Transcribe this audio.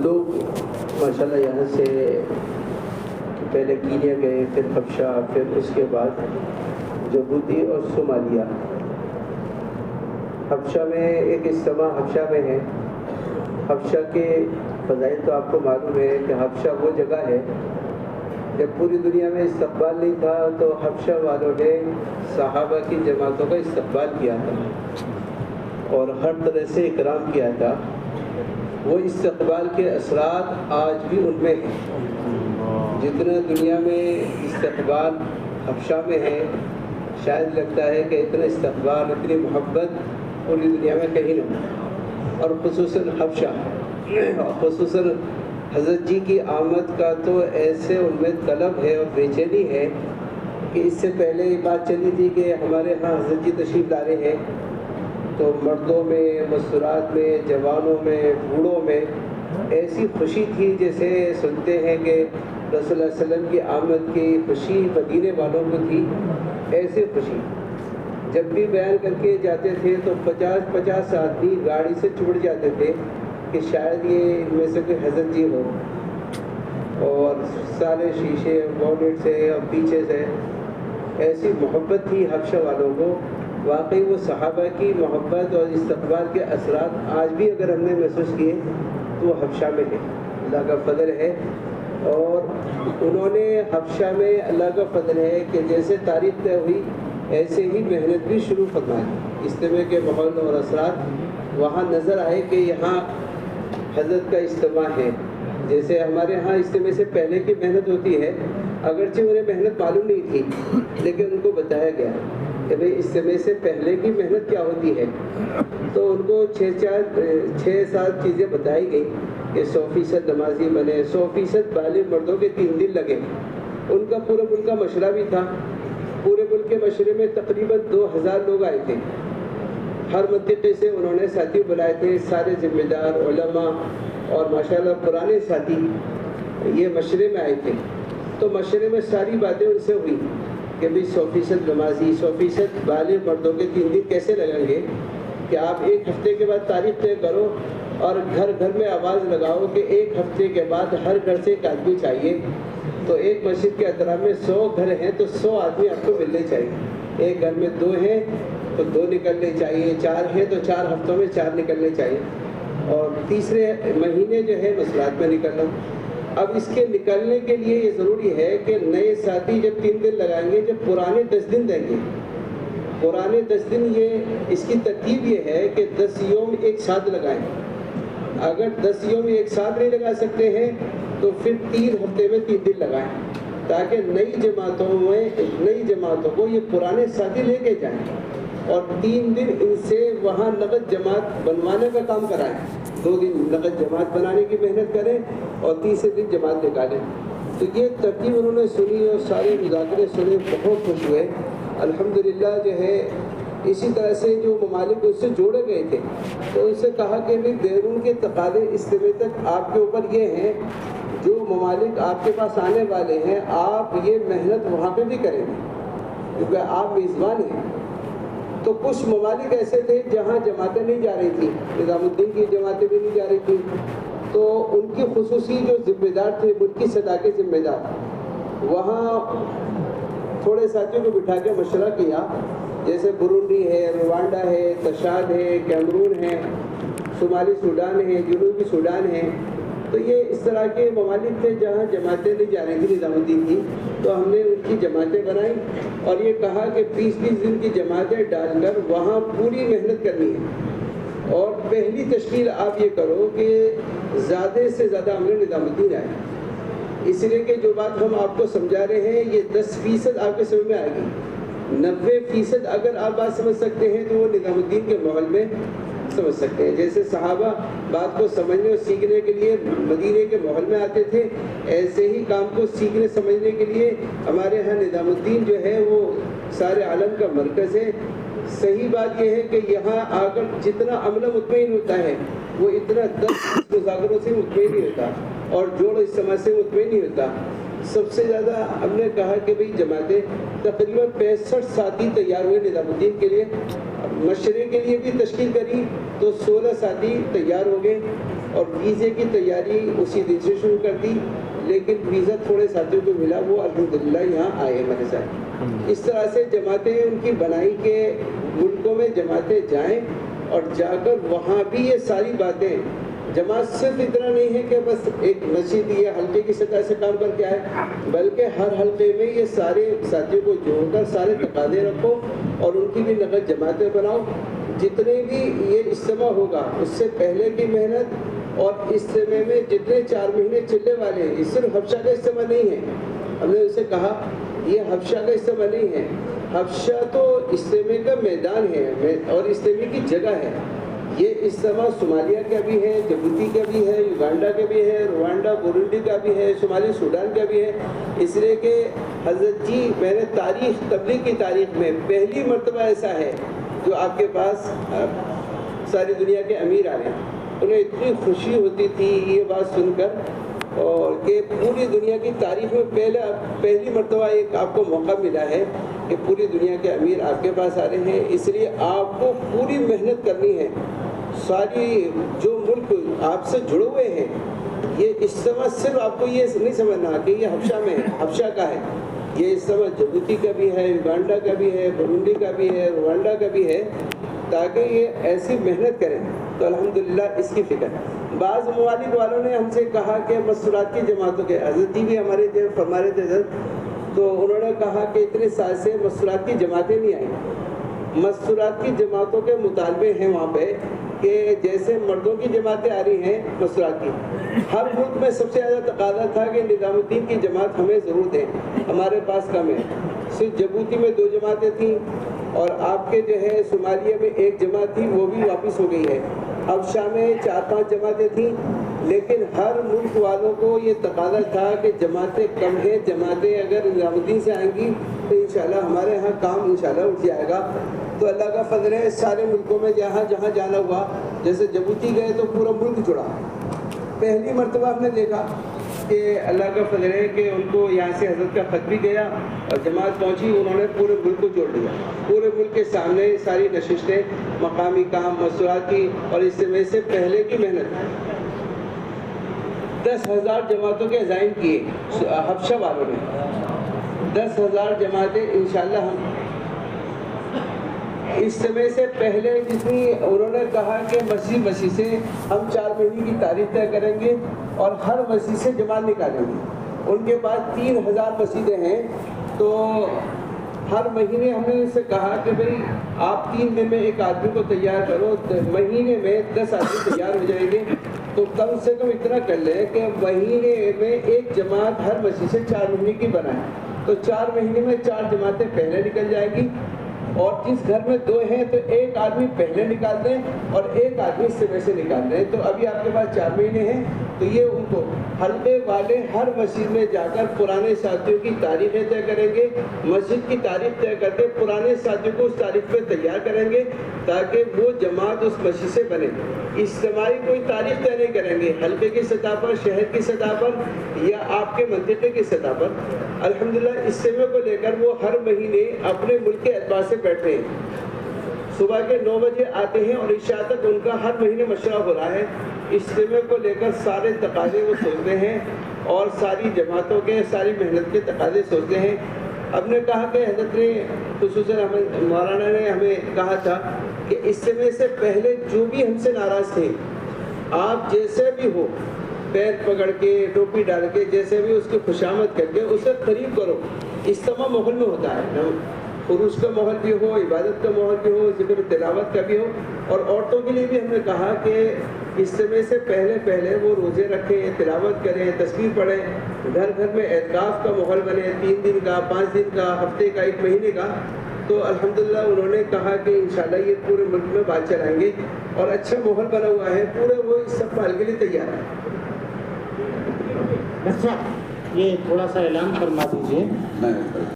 لوگ ماشاءاللہ یہاں سے پہلے کینیا گئے، پھر حبشہ، پھر اس کے بعد جبوتی اور صومالیہ۔ حبشہ میں ایک اجتماع حبشہ میں ہے۔ حبشہ کے فضائل تو آپ کو معلوم ہے کہ حبشہ وہ جگہ ہے، جب پوری دنیا میں استقبال نہیں تھا تو حبشہ والوں نے صحابہ کی جماعتوں کا استقبال کیا تھا اور ہر طرح سے اکرام کیا تھا۔ وہ استقبال کے اثرات آج بھی ان میں ہیں۔ جتنا دنیا میں استقبال حبشہ میں ہے، شاید لگتا ہے کہ اتنا استقبال، اتنی محبت پوری دنیا میں کہیں نہ ہو۔ اور خصوصاً حبشہ، خصوصاً حضرت جی کی آمد کا تو ایسے ان میں طلب ہے اور بے چینی ہے کہ اس سے پہلے یہ بات چلی تھی کہ ہمارے ہاں حضرت جی تشریف لائے ہیں تو مردوں میں، مستورات میں، جوانوں میں، بوڑھوں میں ایسی خوشی تھی جیسے سنتے ہیں کہ رسول اللہ علیہ وسلم کی آمد کی خوشی مدینے والوں کو تھی، ایسی خوشی۔ جب بھی بیان کر کے جاتے تھے تو 50 آدمی گاڑی سے چڑ جاتے تھے کہ شاید یہ ان میں سے کوئی حضرت جی ہو، اور سارے شیشے بونٹ سے اور پیچھے سے ایسی محبت تھی حبشہ والوں کو۔ واقعی وہ صحابہ کی محبت اور استقبال کے اثرات آج بھی اگر ہم نے محسوس کیے تو وہ حبشہ میں ہے، اللہ کا فضل ہے۔ اور انہوں نے حبشہ میں اللہ کا فضل ہے کہ جیسے تاریخ طے ہوئی ایسے ہی محنت بھی شروع فرمائی۔ اجتماع کے ماحول اور اثرات وہاں نظر آئے کہ یہاں حضرت کا اجتماع ہے۔ جیسے ہمارے ہاں اجتماع سے پہلے کی محنت ہوتی ہے، اگرچہ انہیں محنت معلوم نہیں تھی لیکن ان کو بتایا گیا کہ بھئی اجتماع سے پہلے کی محنت کیا ہوتی ہے، تو ان کو 6-7 چیزیں بتائی گئی کہ 100% نمازی بنے، 100% بالغ مردوں کے 3 دن لگے۔ ان کا پورا ملک کا مشورہ بھی تھا۔ پورے ملک کے مشورے میں تقریباً 2000 لوگ آئے تھے۔ ہر منطقے سے انہوں نے ساتھی بلائے تھے، سارے ذمہ دار علماء اور ماشاءاللہ پرانے ساتھی یہ مشورے میں آئے تھے۔ تو مشورے میں ساری باتیں ان سے ہوئی کہ بھئی 100% نمازی، 100% بالغ مردوں کے 3 دن کیسے لگیں گے کہ آپ 1 ہفتے کے بعد تاریخ طے کرو اور گھر گھر میں آواز لگاؤ کہ 1 ہفتے کے بعد ہر گھر سے 1 آدمی چاہیے۔ تو ایک مسجد کے اطراف میں 100 گھر ہیں تو 100 آدمی آپ کو ملنے چاہیے۔ ایک گھر میں 2 ہیں تو 2 نکلنے چاہیے، 4 ہیں تو 4 ہفتوں میں 4 نکلنے چاہیے، اور تیسرے مہینے جو ہے مسلات میں نکلنا۔ اب اس کے نکلنے کے لیے یہ ضروری ہے کہ نئے ساتھی جب 3 دن لگائیں گے، جب پرانے 10 دن دیں گے، پرانے 10 دن یہ اس کی ترتیب یہ ہے کہ 10 یوم ایک ساتھ لگائیں۔ اگر 10 یوم ایک ساتھ نہیں لگا سکتے ہیں تو پھر 3 ہفتے میں 3 دن لگائیں، تاکہ نئی جماعتوں کو یہ پرانے ساتھی لے کے جائیں اور 3 دن ان سے وہاں نقد جماعت بنوانے کا کام کرائیں۔ 2 دن نقد جماعت بنانے کی محنت کریں اور تیسرے دن جماعت نکالیں۔ تو یہ ترتیب انہوں نے سنی اور سارے مذاکرے سنے، بہت خوش ہوئے۔ الحمدللہ جو ہے اسی طرح سے جو ممالک اس سے جوڑے گئے تھے تو ان سے کہا کہ بھی بیرون کے تقاضے اجتماع تک آپ کے اوپر یہ ہیں، جو ممالک آپ کے پاس آنے والے ہیں آپ یہ محنت وہاں پہ بھی کریں گے کیونکہ آپ میزبان ہیں۔ تو کچھ ممالک ایسے تھے جہاں جماعتیں نہیں جا رہی تھیں، نظام الدین کی جماعتیں بھی نہیں جا رہی تھیں، تو ان کی خصوصی جو ذمہ دار تھے، ملک کی صدا کے ذمہ دار، وہاں تھوڑے ساتھیوں کو بٹھا کے مشورہ کیا، جیسے برونڈی ہے، روانڈا ہے، تشاد ہے، کیمرون ہے، شمالی سوڈان ہے، جنوبی سوڈان ہے۔ تو یہ اس طرح کے ممالک تھے جہاں جماعتیں نہیں جا رہی تھیں نظام الدین کی، تو ہم نے ان کی جماعتیں بنائیں اور یہ کہا کہ 20-20 دن کی جماعتیں ڈال کر وہاں پوری محنت کرنی ہے، اور پہلی تشکیل آپ یہ کرو کہ زیادہ سے زیادہ عمل نظام الدین آئے، اس لیے کہ جو بات ہم آپ کو سمجھا رہے ہیں یہ 10% آپ کے سمجھ میں آئے گی، 90% اگر آپ بات سمجھ سکتے ہیں تو وہ نظام الدین کے ماحول میں سمجھ سکتے ہیں۔ جیسے صحابہ بات کو سمجھنے اور سیکھنے کے لیے مدینے کے ماحول میں آتے تھے، ایسے ہی کام کو سیکھنے سمجھنے کے لیے ہمارے ہاں نظام الدین جو ہے وہ سارے عالم کا مرکز ہے۔ صحیح بات یہ ہے کہ یہاں آ کر جتنا عملہ مطمئن ہوتا ہے وہ اتنا 10 مذاکروں سے مطمئن نہیں ہوتا اور جوڑ اجتماع سے مطمئن نہیں ہوتا۔ سب سے زیادہ ہم نے کہا کہ بھئی جماعتیں تقریباً 65 ساتھی تیار ہوئے نظام الدین کے لیے۔ اب مشورے کے لیے بھی تشکیل کری تو 16 ساتھی تیار ہو گئے اور ویزے کی تیاری اسی دن سے شروع کر دی، لیکن ویزا تھوڑے ساتھیوں کو ملا، وہ الحمدللہ یہاں آئے ہمارے ساتھ۔ اس طرح سے جماعتیں ان کی بنائی کے ملکوں میں جماعتیں جائیں اور جا کر وہاں بھی یہ ساری باتیں، جماعت صرف اتنا نہیں ہے کہ بس ایک مسجد یا حلقے کی سطح سے کام کر کے آئے، بلکہ ہر حلقے میں یہ سارے ساتھیوں کو جوڑ کر سارے تقاضے رکھو اور ان کی بھی نقد جماعتیں بناؤ۔ جتنے بھی یہ اجتماع ہوگا اس سے پہلے کی محنت اور اجتماع میں جتنے 4 مہینے چلنے والے ہیں، یہ صرف حبشہ کا اجتماع نہیں ہے۔ ہم نے اسے کہا یہ حبشہ کا اجتماع نہیں ہے، حبشہ تو اجتماع کا میدان ہے اور اجتماع کی جگہ ہے۔ یہ اجتماع صومالیہ کا بھی ہے، جبوتی کا بھی ہے، یوگانڈا کا بھی ہے، روانڈا برونڈی کا بھی ہے، شمالی سوڈان کا بھی ہے، اس لیے کہ حضرت جی میں نے تبلیغ کی تاریخ میں پہلی مرتبہ ایسا ہے جو آپ کے پاس ساری دنیا کے امیر آ رہے ہیں۔ انہیں اتنی خوشی ہوتی تھی یہ بات سن کر، اور کہ پوری دنیا کی تاریخ میں پہلی مرتبہ ایک آپ کو موقع ملا ہے کہ پوری دنیا کے امیر آپ کے پاس آ رہے ہیں، اس لیے آپ کو پوری محنت کرنی ہے۔ ساری جو ملک آپ سے جڑے ہوئے ہیں، یہ اجتماع صرف آپ کو یہ نہیں سمجھنا کہ یہ حبشہ میں ہے، حبشہ کا ہے، یہ اجتماع جبوتی کا بھی ہے، یوگانڈا کا بھی ہے، برونڈی کا بھی ہے، روانڈا کا بھی ہے، تاکہ یہ ایسی محنت کریں۔ تو الحمدللہ اس کی فکر ہے۔ بعض ممالک والوں نے ہم سے کہا کہ مستورات کی جماعتوں کے، حضرت جی بھی ہمارے جو فرما رہے تھے حضرت، تو انہوں نے کہا کہ اتنے سال سے مستورات کی جماعتیں نہیں آئیں۔ مستورات کی جماعتوں کے مطالبے ہیں وہاں پہ کہ جیسے مردوں کی جماعتیں آ رہی ہیں مستورات کی، ہر ملک میں سب سے زیادہ تقاضا تھا کہ نظام الدین کی جماعت ہمیں ضرور دیں، ہمارے پاس کم ہے۔ صرف جبوتی میں 2 جماعتیں تھیں اور آپ کے جو ہے صومالیہ میں 1 جماعت تھی، وہ بھی واپس ہو گئی ہے۔ حبشہ میں 4-5 جماعتیں تھیں، لیکن ہر ملک والوں کو یہ تقاضا تھا کہ جماعتیں کم ہیں، جماعتیں اگر نظام الدین سے آئیں گی تو انشاءاللہ ہمارے ہاں کام انشاءاللہ اٹھ جائے گا۔ تو اللہ کا فضل ہے، سارے ملکوں میں جہاں جہاں جانا ہوا، جیسے جبوتی گئے تو پورا ملک جڑا۔ پہلی مرتبہ ہم نے دیکھا کہ اللہ کا فضل ہے کہ ان کو یہاں سے حضرت کا خط بھی گیا اور جماعت پہنچی، انہوں نے پورے ملک کو جوڑ دیا۔ پورے ملک کے سامنے ساری نشستیں، مقامی کام، مستورات کی اور اجتماع سے پہلے کی محنت، 10,000 جماعتوں کے عزائم کیے حبشہ والوں نے۔ 10,000 جماعتیں انشاءاللہ ہم اجتماع سے پہلے جتنی انہوں نے کہا کہ مسجد سے ہم 4 مہینے کی تاریخ طے کریں گے اور ہر مسجد سے جماعت نکالیں گے۔ ان کے پاس 3,000 مسجدیں ہیں، تو ہر مہینے ہم نے ان سے کہا کہ بھئی آپ 3 دن میں ایک آدمی کو تیار کرو، مہینے میں 10 آدمی تیار ہو جائیں گے، تو کم سے کم اتنا کر لیں کہ مہینے میں ایک جماعت ہر مسجد سے 4 مہینے کی بنائیں، تو 4 مہینے میں 4 جماعتیں پہلے نکل جائیں گی، اور جس گھر میں 2 ہیں تو ایک آدمی پہلے نکال دیں اور ایک آدمی اجتماع سے نکال دیں، تو ابھی آپ کے پاس 4 مہینے ہیں۔ تو یہ ان کو حلقے والے ہر مسجد میں جا کر پرانے ساتھیوں کی تاریخیں طے کریں گے، مسجد کی تاریخ طے کر کے پرانے ساتھیوں کو اس تاریخ پہ تیار کریں گے تاکہ وہ جماعت اس مسجد سے بنے۔ اجتماعی کوئی تاریخ طے نہیں کریں گے، حلقے کی سطح پر، شہر کی سطح پر یا آپ کے منطقے کی سطح پر۔ الحمدللہ اجتماع کو لے کر وہ ہر مہینے اپنے ملک کے اعتبار سے بیٹھتے ہیں، صبح کے 9 بجے آتے ہیں اور عشاء تک ان کا ہر مہینے مشورہ ہو رہا ہے۔ اجتماع کو لے کر سارے تقاضے وہ سوچتے ہیں اور ساری جماعتوں کے ساری محنت کے تقاضے سوچتے ہیں۔ اب نے کہا کہ حضرت نے خصوصاً مولانا نے ہمیں کہا تھا کہ اجتماع سے پہلے جو بھی ہم سے ناراض تھے، آپ جیسے بھی ہو، پیر پکڑ کے ٹوپی ڈال کے جیسے بھی اس کی خوشامد کر کے اسے قریب کرو۔ اجتماع ماحول میں ہوتا ہے، عروس کا ماحول بھی ہو، عبادت کا ماحول بھی ہو، ذکر تلاوت کا بھی ہو، اور عورتوں کے لیے بھی ہم نے کہا کہ اجتماع سے پہلے وہ روزے رکھیں، تلاوت کریں، تسبیح پڑھیں، گھر گھر میں اعتکاف کا ماحول بنے، 3 دن کا، 5 دن کا، ہفتے کا، 1 مہینے کا۔ تو الحمدللہ انہوں نے کہا کہ انشاءاللہ یہ پورے ملک میں بات چلائیں گے اور اچھا ماحول بنا ہوا ہے، پورے وہ اس استقبال کے لیے تیار ہے۔ اچھا، یہ تھوڑا سا اعلان فرما دیجیے۔